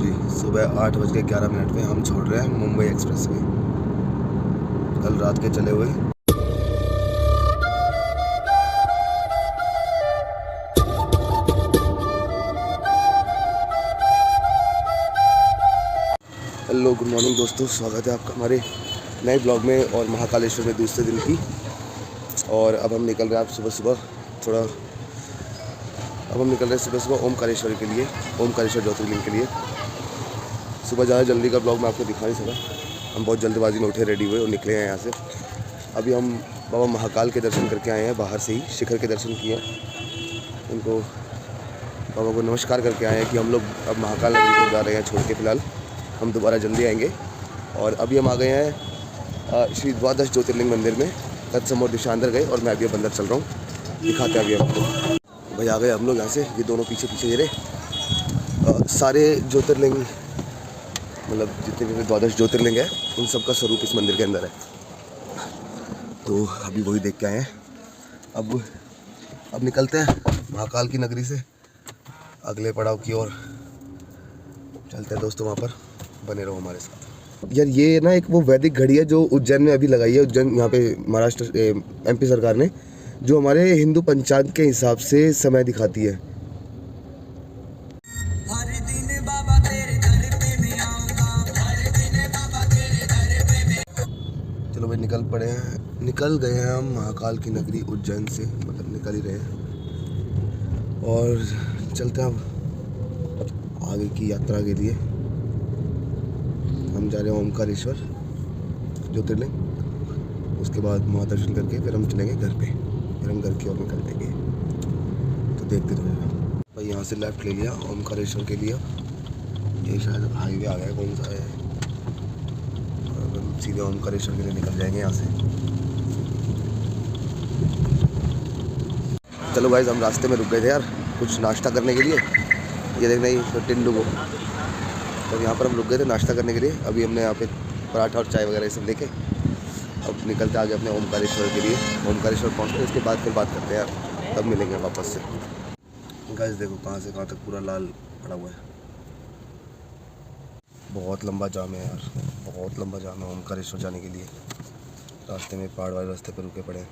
जी, सुबह 8:11 पे हम छोड़ रहे हैं मुंबई एक्सप्रेस वे, कल रात के चले हुए। हेलो गुड मॉर्निंग दोस्तों, स्वागत है आपका हमारे नए ब्लॉग में और महाकालेश्वर में दूसरे दिन की। और अब हम निकल रहे हैं सुबह ओमकारेश्वर के लिए, ओमकारेश्वर ज्योतिर्लिंग के लिए। सुबह ज़्यादा जल्दी का ब्लॉग मैं आपको दिखा नहीं सका, हम बहुत जल्दबाजी में उठे, रेडी हुए और निकले हैं यहाँ से। अभी हम बाबा महाकाल के दर्शन करके आए हैं, बाहर से ही शिखर के दर्शन किए हैं, उनको बाबा को नमस्कार करके आए हैं कि हम लोग अब महाकाल नगरी को जा रहे हैं छोड़ के। फिलहाल हम दोबारा जल्दी आएंगे। और अभी हम आ गए हैं श्री द्वादश ज्योतिर्लिंग मंदिर में। तत्सम और दिशा अंदर गए और मैं अभी अब अंदर चल रहा हूँ, दिखाते हैं अभी आपको। भाई आ गए हम लोग यहाँ से, ये दोनों पीछे पीछे ये रहे। सारे ज्योतिर्लिंग, मतलब जितने भी द्वादश ज्योतिर्लिंग है उन सब का स्वरूप इस मंदिर के अंदर है। तो अभी वही देख के आए हैं। अब निकलते हैं महाकाल की नगरी से अगले पड़ाव की ओर चलते हैं दोस्तों। वहाँ पर बने रहो हमारे साथ। यार ये ना एक वो वैदिक घड़ी है जो उज्जैन में अभी लगाई है, उज्जैन यहाँ पे महाराष्ट्र MP सरकार ने, जो हमारे हिंदू पंचांग के हिसाब से समय दिखाती है। चलो भाई निकल गए हैं हम महाकाल की नगरी उज्जैन से, मतलब निकल ही रहे हैं और चलते हैं अब आगे की यात्रा के लिए। हम जा रहे हैं ओमकारेश्वर ज्योतिर्लिंग, उसके बाद महादर्शन करके फिर हम चलेंगे घर पे, फिर हम घर की ओर निकल जाएंगे। तो देखते रहिए भाई। यहाँ से लेफ़्ट ले लिया ओमकारेश्वर के लिए, ये शायद हाईवे आ गया, कौन सा है, और हम सीधे ओमकारेश्वर के लिए निकल जाएंगे यहाँ से। चलो भाई, हम रास्ते में रुक गए थे यार कुछ नाश्ता करने के लिए। ये देखना ही टिंडू को, तो यहाँ पर हम रुक गए थे नाश्ता करने के लिए। अभी हमने यहाँ पे पराठा और चाय वगैरह ये सब लेके अब निकलते आगे अपने ओमकारेश्वर के लिए। ओमकारेश्वर पहुँचते इसके बाद फिर बात करते हैं यार, तब मिलेंगे वापस से। गाइस देखो कहाँ से कहाँ तक पूरा लाल पड़ा हुआ है, बहुत लंबा जाम है यार, बहुत लंबा जाम है ओमकारेश्वर जाने के लिए। रास्ते में पहाड़ वाले रास्ते पर रुके पड़े हैं,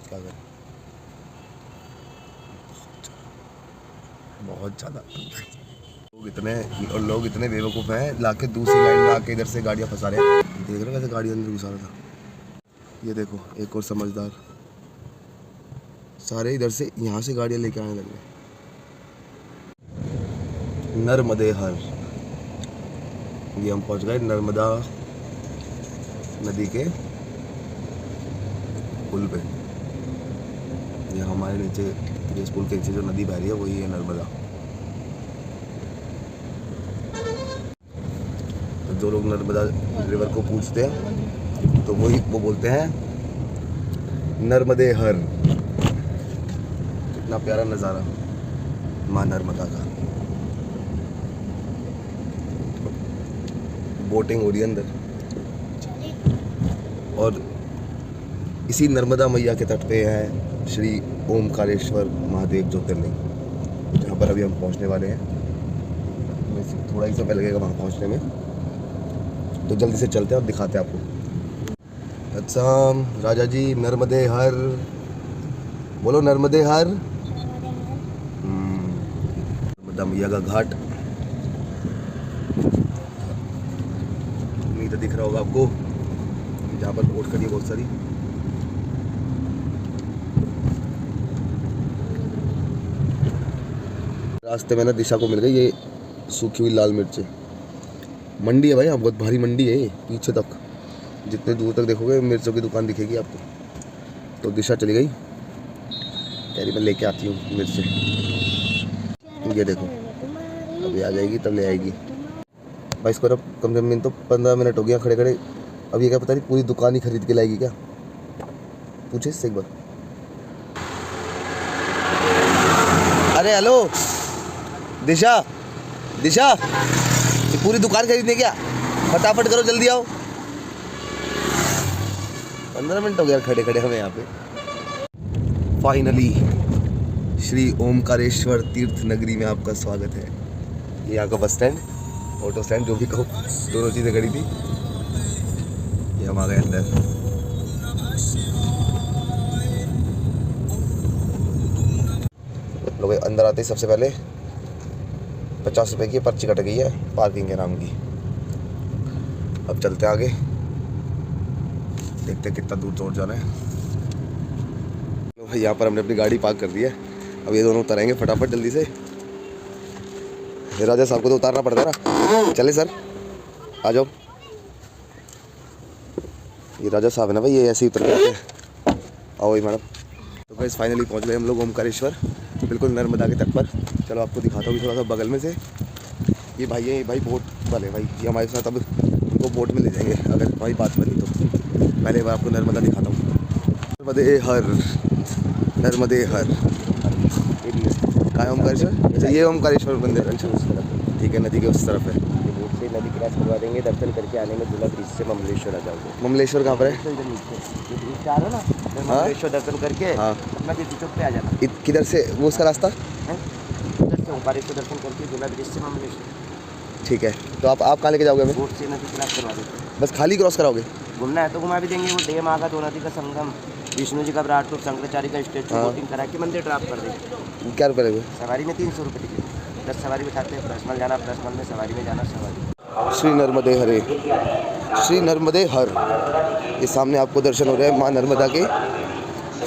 क्या करें, बहुत ज़्यादा लोग इतने बेवकूफ़ हैं, लाके दूसरी लाइन में आके इधर से गाड़ियाँ फंसा रहे हैं। देख रहे हो कैसे गाड़ी अंदर घुसा रहा था। ये देखो एक और समझदार, सारे इधर से यहाँ से गाड़ियाँ लेके आने लगे। नर्मदे हर, ये हम पहुँच गए नर्मदा नदी के पुल पे। ये हमारे नीचे, इस पुल के नीचे जो नदी बह रही है वही है नर्मदा। तो जो लोग नर्मदा रिवर को पूछते हैं तो वो बोलते हैं नर्मदे हर। कितना प्यारा नज़ारा माँ नर्मदा का। बोटिंग हो रही है अंदर, और इसी नर्मदा मैया के तट पे है श्री ओमकारेश्वर महादेव ज्योतिर्लिंग, जहाँ पर अभी हम पहुँचने वाले हैं। थोड़ा ही समय लगेगा वहाँ पहुँचने में, तो जल्दी से चलते हैं और दिखाते हैं आपको। अच्छा राजा जी, नर्मदे हर बोलो, नर्मदे हर। नर्मदा मैया का घाट उम्मीद दिख रहा होगा आपको, जहाँ पर बोट खड़ी है बहुत सारी। रास्ते में ना दिशा को मिल गई ये सूखी हुई लाल मिर्चें। मंडी है भाई यहाँ, बहुत भारी मंडी है, पीछे तक जितने दूर तक देखोगे मिर्चों की दुकान दिखेगी आपको। तो दिशा चली गई, कह रही मैं लेके आती हूँ मिर्चें। ये देखो अभी आ जाएगी तब ले आएगी भाई। इसको अब कम से कम तो 15 मिनट हो गया खड़े खड़े। अब ये क्या पता नहीं पूरी दुकान ही खरीद के लाएगी क्या, पूछे इससे एक बार। अरे हेलो दिशा, ये पूरी दुकान खरीदने क्या, फटाफट करो जल्दी आओ। 15 मिनट हो गया खड़े खड़े हमें यहाँ पे। फाइनली श्री ओमकारेश्वर तीर्थ नगरी में आपका स्वागत है। ये यहाँ का बस स्टैंड, ऑटो स्टैंड, जो भी कहो, दोनों चीज़ें खड़ी थी। ये हम आ गए अंदर। लोग अंदर आते ही सबसे पहले 50 रुपए की पर्ची कट गई है पार्किंग के नाम की। अब चलते आगे, देखते कितना दूर तोड़ जा रहे हैं। यहाँ पर हमने अपनी गाड़ी पार्क कर दी है। अब ये दोनों उतरेंगे फटाफट जल्दी से। राजा साहब को तो उतारना पड़ता है ना। चले सर, आ जाओ। ये राजा साहब है ना भाई, ये ऐसे ही उतर गए। आओ भाई मैडम। तो गाइस फाइनली पहुँच गए हम लोग ओमकारेश्वर, बिल्कुल नर्मदा के तट पर। चलो आपको दिखाता हूँ थोड़ा सा बगल में से। ये भाई है, भाई बोट वाले भाई, ये हमारे साथ अब उनको बोट में ले जाएंगे अगर हमारी बात बनी तो। पहले बार आपको नर्मदा दिखाता हूँ। नर्मदे हर, नर्मदे हर। कहाँ है ओमकारेश्वर? अच्छा ये ओमकारेश्वर मंदिर। अच्छा ठीक है, नदी के उस तरफ है। बोट से नदी क्रॉस करवा देंगे, दर्शन करके आने में झूला ब्रिज से ममलेश्वर आ जाओगे। ममलेश्वर कहाँ पर है? इधर नीचे ये ब्रिज आ रहा है ना, ममलेश्वर दर्शन करके हाँ, अपना किसी चौक पे आ जाना। किधर से वो उसका रास्ता? उधर से ओमकारेश्वर दर्शन करके झूला ब्रिज से ममलेश्वर। ठीक है, तो आप कहाँ लेके जाओगे हमें? बोट से नदी क्रॉस करवा देते। बस खाली क्रॉस कराओगे? घूमना है तो घुमा भी देंगे। वो डैम आगा, दो नदी का संगम, विष्णु जी का विराट रूप, शंकराचार्य का स्टैचू, बोटिंग करा के मंदिर ड्रॉप कर देंगे। क्या रुपये लगेगा? सवारी में 300 रुपये टिकट। 10 सवारी बिठाते हैं, पर्सनल जाना पर्सनल में, सवारी में जाना सवारी। श्री नर्मदे हरे, श्री नर्मदे हर। ये सामने आपको दर्शन हो रहे हैं माँ नर्मदा के,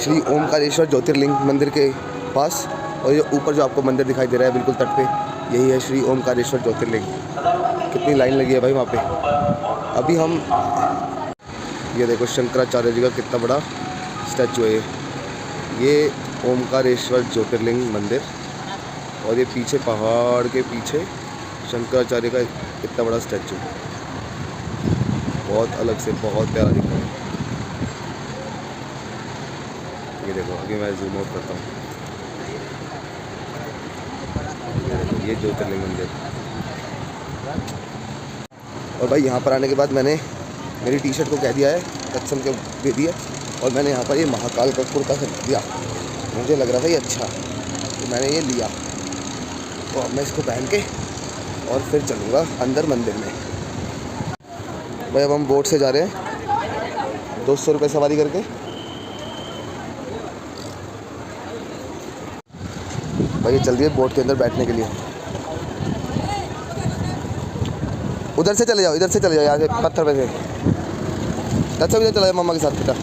श्री ओमकारेश्वर ज्योतिर्लिंग मंदिर के पास। और ये ऊपर जो आपको मंदिर दिखाई दे रहा है बिल्कुल तट पे, यही है श्री ओमकारेश्वर ज्योतिर्लिंग। कितनी लाइन लगी है भाई वहाँ पे। अभी हम, ये देखो शंकराचार्य जी का कितना बड़ा स्टैचू है। ये ओमकारेश्वर ज्योतिर्लिंग मंदिर, और ये पीछे पहाड़ के पीछे शंकराचार्य का कितना बड़ा स्टैचू, बहुत अलग से बहुत प्यारा दिख रहा है। ये देखो, अभी मैं जूम आउट करता हूँ। ये ज्योतिर्लिंग मंदिर। और भाई यहाँ पर आने के बाद मैंने मेरी टी शर्ट को कह दिया है तत्सम के दे दिया, और मैंने यहाँ पर ये महाकाल का कुर्ता खरीद दिया। मुझे लग रहा था ये अच्छा, तो मैंने ये लिया। तो अब मैं इसको पहन के और फिर चलूँगा अंदर मंदिर में। भाई अब हम बोट से जा रहे हैं, 200 रुपये सवारी करके। भाई ये चल रही है बोट के अंदर बैठने के लिए। उधर से चले जाओ, इधर से चले जाओ, यहाँ से पत्थर पे से। अच्छा इधर चला जाओ मम्मा के साथ बेटा।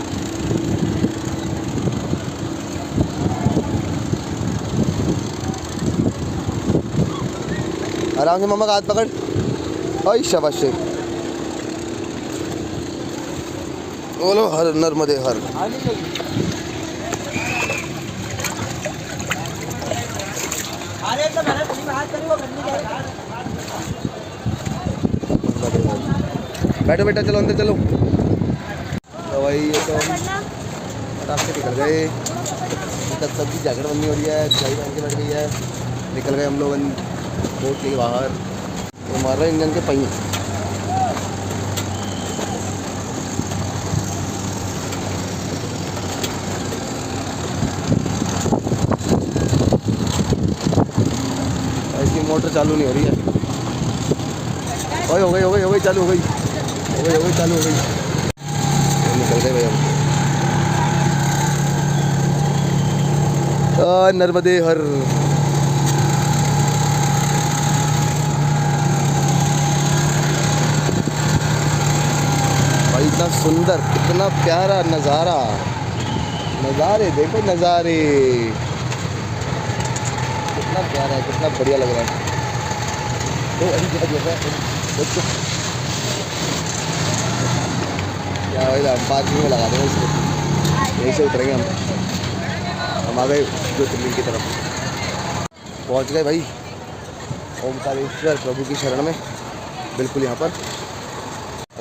आराम से मम्मा का हाथ पकड़। ओए शाबाश से। बोलो हर नर्मदे हर। बैठो बेटा, चलो अंदर चलो। तो भाई ये तो फटाक से निकल गए। सबकी जैकेट बंदी हो रही है, चाय पहन के बैठ गई है। निकल गए हम लोग बोट के बाहर। तो मार रहे इंजन के पहिए। ऐसी मोटर चालू नहीं हो रही है। हो गई चालू हो गई, चालू हो गई। निकल गए भाई हम। नर्मदे हर। भाई इतना सुंदर, इतना प्यारा नज़ारा, नज़ारे देखो नज़ारे, कितना प्यारा है, कितना बढ़िया लग रहा है। तो क्या भाई हम पार्किंग में लगा देंगे इसको, यहीं से उतरेंगे हम आ गए ज्योतिर्लिंग की तरफ। पहुंच गए भाई ओमकारेश्वर प्रभु की शरण में, बिल्कुल यहाँ पर।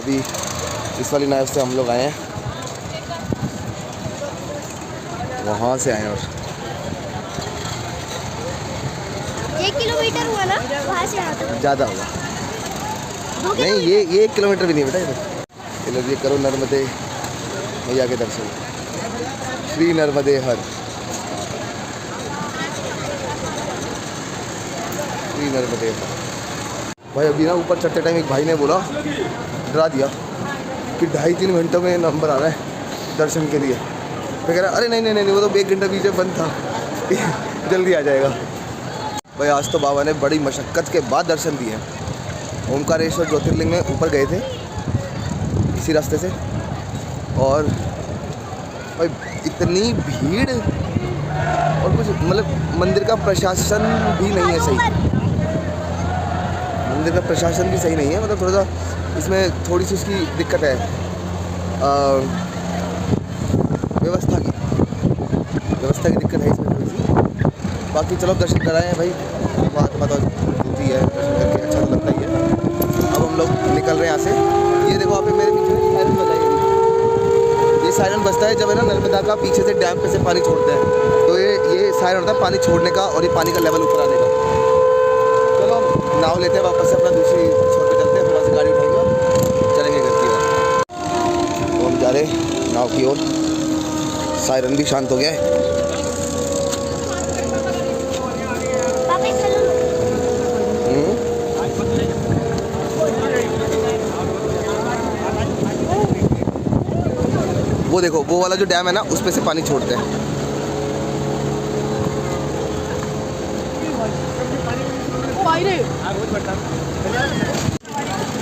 अभी इस वाली नाव से हम लोग आए हैं, वहाँ से आए हैं। और 1 किलोमीटर हुआ ना वहाँ से यहाँ तक? ज़्यादा होगा। नहीं ये 1 किलोमीटर भी नहीं बेटा। चलो ये करो नर्मदे मैया के दर्शन, श्री नर्मदे हर, श्री नर्मदे हर। भाई अभी ना ऊपर चढ़ते टाइम एक भाई ने बोला, डरा दिया कि 2.5-3 घंटों में नंबर आ रहा है दर्शन के लिए। मैं कह रहा अरे नहीं वो तो 1 घंटा पीछे बंद था जल्दी आ जाएगा। भाई आज तो बाबा ने बड़ी मशक्क़त के बाद दर्शन दिए। ओमकारेश्वर ज्योतिर्लिंग में ऊपर गए थे इसी रास्ते से, और भाई इतनी भीड़ और कुछ मतलब मंदिर का प्रशासन भी नहीं है सही। मंदिर का प्रशासन भी सही नहीं है, मतलब थोड़ा सा इसमें थोड़ी सी उसकी दिक्कत है व्यवस्था की दिक्कत है इसमें थोड़ी सी। बाकी चलो दर्शन कराए हैं भाई, बात होती है, दर्शन करके अच्छा तो लगता ही है। अब हम लोग निकल रहे हैं यहाँ से। ये देखो आप मेरे पीछे सायरन बजाइए। ये सायरन बजता है जब है ना नर्मदा का पीछे से डैम पे से पानी छोड़ते हैं, तो ये सायरन होता है पानी छोड़ने का और ये पानी का लेवल ऊपर आने का। चलो नाव लेते हैं वापस से, अपना दूसरी छोड़ पे चलते हैं, फिर वहाँ से गाड़ी उठाएंगे और चलेंगे घर की ओर। तो हम जा रहे नाव की ओर। सायरन भी शांत हो गया है। पापा चलो। वो देखो वो वाला जो डैम है ना उस पे से पानी छोड़ते हैं।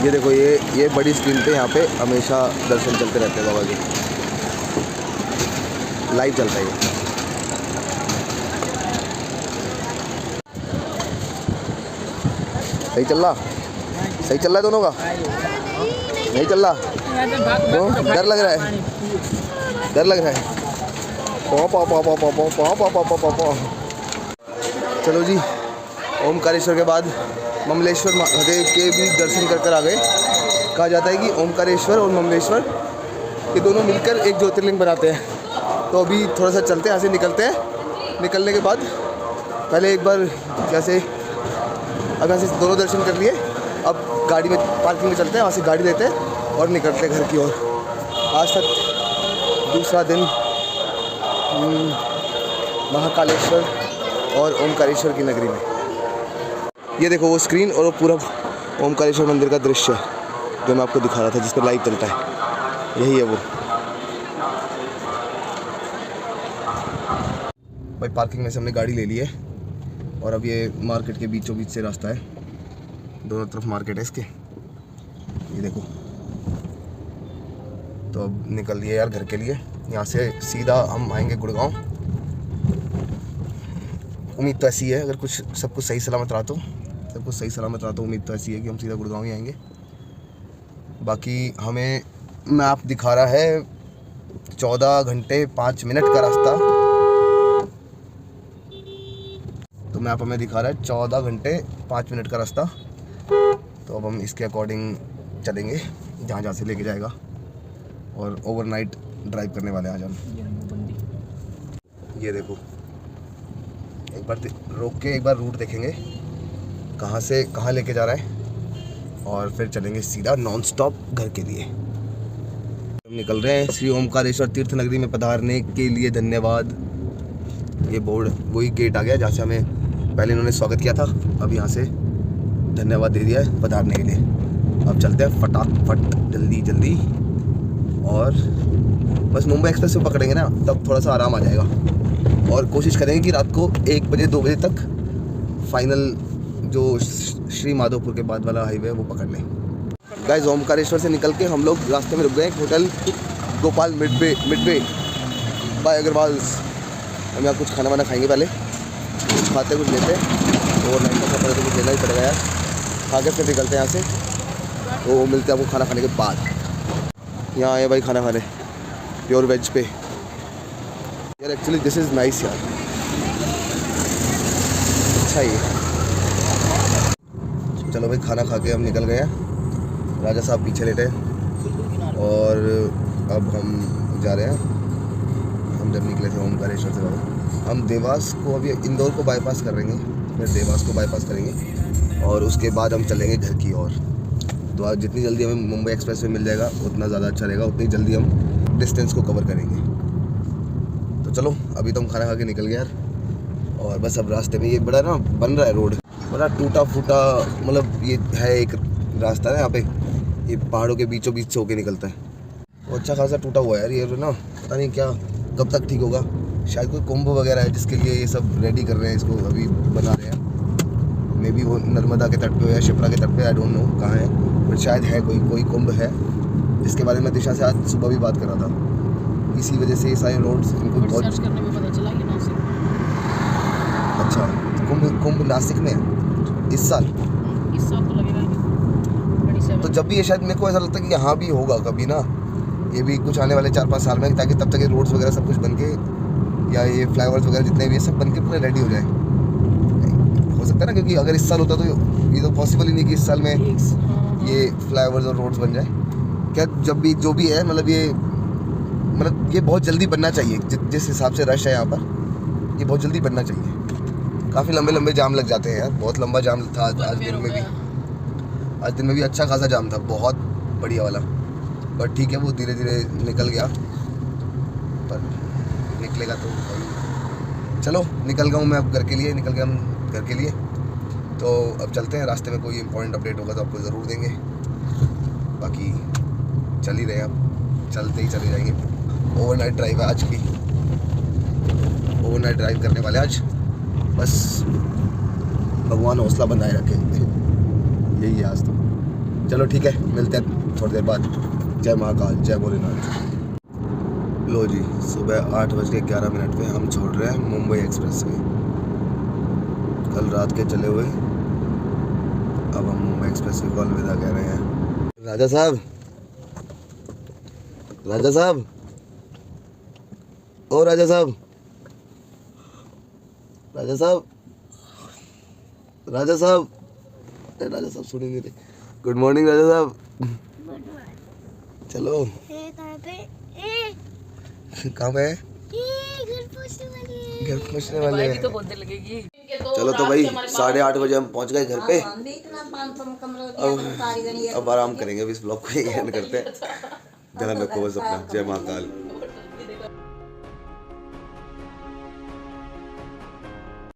ये देखो ये बड़ी स्क्रीन पे यहाँ पे हमेशा दर्शन चलते रहते हैं बाबा के, लाइव चलता है ये। सही चल रहा है दोनों का? नहीं चल रहा? क्यों? डर लग रहा है? चलो जी, ओमकारेश्वर के बाद ममलेश्वर महादेव के भी दर्शन कर आ गए। कहा जाता है कि ओमकारेश्वर और ममलेश्वर ये दोनों मिलकर एक ज्योतिर्लिंग बनाते हैं। तो अभी थोड़ा सा चलते हैं, यहाँ से निकलते हैं। निकलने के बाद पहले एक बार जैसे अब यहाँ से दोनों दर्शन कर लिए, अब गाड़ी में पार्किंग में चलते हैं, वहाँ से गाड़ी लेते हैं और निकलते हैं घर की ओर। आज तक दूसरा दिन महाकालेश्वर और ओमकारेश्वर की नगरी में। ये देखो वो स्क्रीन और वो पूरा ओमकारेश्वर मंदिर का दृश्य जो मैं आपको दिखा रहा था, जिस पर लाइव चलता है, यही है वो। भाई पार्किंग में से हमने गाड़ी ले ली है और अब ये मार्केट के बीचों बीच से रास्ता है, दोनों तरफ मार्केट है इसके, ये देखो। तो अब निकल लिए यार घर के लिए। यहाँ से सीधा हम आएंगे गुड़गांव। उम्मीद तो ऐसी है, अगर सब कुछ सही सलामत रहा तो उम्मीद तो ऐसी है कि हम सीधा गुड़गांव ही आएंगे। बाकी हमें मैप दिखा रहा है 14 घंटे 5 मिनट का रास्ता। तो मैप हमें दिखा रहा है 14 घंटे 5 मिनट का रास्ता। तो अब हम इसके अकॉर्डिंग चलेंगे जहाँ से लेके जाएगा, और ओवरनाइट ड्राइव करने वाले हैं आज हम। ये देखो एक बार रोक के एक बार रूट देखेंगे कहाँ से कहाँ लेके जा रहा है, और फिर चलेंगे सीधा नॉन स्टॉप घर के लिए। हम निकल रहे हैं। श्री ओमकारेश्वर तीर्थ नगरी में पधारने के लिए धन्यवाद। ये बोर्ड वही गेट आ गया जहाँ से हमें पहले इन्होंने स्वागत किया था, अब यहाँ से धन्यवाद दे दिया है पधारने के लिए। अब चलते हैं फटाफट जल्दी, और बस मुंबई एक्सप्रेस से पकड़ेंगे ना तब थोड़ा सा आराम आ जाएगा, और कोशिश करेंगे कि रात को 1 बजे 2 बजे तक फाइनल जो श्री माधोपुर के बाद वाला हाईवे है वो पकड़ लें। गाइस ओमकारेश्वर से निकल के हम लोग रास्ते में रुक गए hotel Gopal Midway by Agarwals. हम यहाँ कुछ खाना खाएंगे, पहले कुछ खाते कुछ लेते, और नाइट का सफर तो कुछ लेना ही पड़ेगा यार। खा के फिर निकलते हैं यहाँ से, तो मिलते हैं आपको खाना खाने के बाद। यहाँ आए भाई खाना खाने प्योर वेज पे यार। एक्चुअली दिस इज़ नाइस यार, अच्छा ही। चलो भाई खाना खा के हम निकल गए हैं। राजा साहब पीछे लेटे हैं, और अब हम जा रहे हैं। हम जब निकले थे ओमकारेश्वर से, हम देवास को अभी इंदौर को बाईपास करेंगे, फिर देवास को बाईपास करेंगे, और उसके बाद हम चलेंगे घर की ओर। तो आज जितनी जल्दी हमें मुंबई एक्सप्रेस में मिल जाएगा उतना ज़्यादा अच्छा रहेगा, उतनी जल्दी हम डिस्टेंस को कवर करेंगे। तो चलो अभी तो हम खाना खा के निकल गए यार, और बस अब रास्ते में ये बड़ा ना बन रहा है रोड, बड़ा टूटा फूटा, मतलब ये है एक रास्ता है यहाँ पे, ये पहाड़ों के बीचों बीच से होके निकलता है। वो अच्छा खासा टूटा हुआ है यार ये ना, पता नहीं क्या कब तक ठीक होगा। शायद कोई कुंभ वगैरह है जिसके लिए ये सब रेडी कर रहे हैं, इसको अभी बना रहे हैं। मे बी वो नर्मदा के तट पे हो या शिप्रा के तट पे, आई डोंट नो कहाँ है, बट शायद है कोई कुंभ है, जिसके बारे में दिशा से आज सुबह भी बात कर रहा था। इसी वजह से ये सारे रोड्स इनको बहुत सर्च करने में पता चला कि नासिक। अच्छा, कुंभ नासिक में है इस साल। इस साल तो लगेगा कि 27। तो जब भी ये शायद मेरे को ऐसा लगता है कि यहाँ भी होगा कभी ना, ये भी कुछ आने वाले 4-5 साल में, ताकि तब तक ये रोड्स वगैरह सब कुछ बन के, या ये फ्लाईओवर्स वगैरह जितने भी ये सब बन के पूरे रेडी हो जाए। हो सकता है ना, क्योंकि अगर इस साल होता तो ये तो पॉसिबल ही नहीं कि इस साल में ये फ्लाईओवर्स और रोड्स बन जाए। क्या जब भी जो भी है, मतलब ये बहुत जल्दी बनना चाहिए। जिस हिसाब से रश है यहाँ पर, ये बहुत जल्दी बनना चाहिए। काफ़ी लंबे जाम लग जाते हैं यार, बहुत लंबा जाम था आज दिन में भी। आज दिन में भी अच्छा खासा जाम था, बहुत बढ़िया वाला। बट ठीक है, वो धीरे धीरे निकल गया, पर निकलेगा तो चलो। निकल गया हूँ मैं अब घर के लिए, निकल गया हम घर के लिए। तो अब चलते हैं, रास्ते में कोई इंपॉर्टेंट अपडेट होगा तो आपको ज़रूर देंगे। बाकी चल ही रहे हैं, अब चलते ही चले जाएंगे। ओवरनाइट ड्राइव है आज की, ओवरनाइट ड्राइव करने वाले आज। बस भगवान हौसला बनाए रखे, यही है आज तो। चलो ठीक है, मिलते हैं थोड़ी देर बाद। जय महाकाल, जय भोलेनाथ। लो जी, सुबह 8:11 पे हम छोड़ रहे हैं मुंबई एक्सप्रेस वे। कल रात के चले हुए, अब हम मुंबई एक्सप्रेस वे को अलविदा कह रहे हैं। राजा साहब, राजा साहब, ओ राजा साहब, राजा साहब, राजा साहब, राजा साहब सुन नहीं रहे। गुड मॉर्निंग राजा साहब। चलो कहाँ पे? कहाँ पे है? घर पहुँचने वाले हैं। घर पहुँचने वाले हैं। तो बहुत देर लगेगी। चलो तो भाई 8:30 बजे हम पहुँच गए घर पे। अब आराम करेंगे, अभी इस ब्लॉग को यही एंड करते हैं। ध्यान रखो बस अपना। जय महाकाल।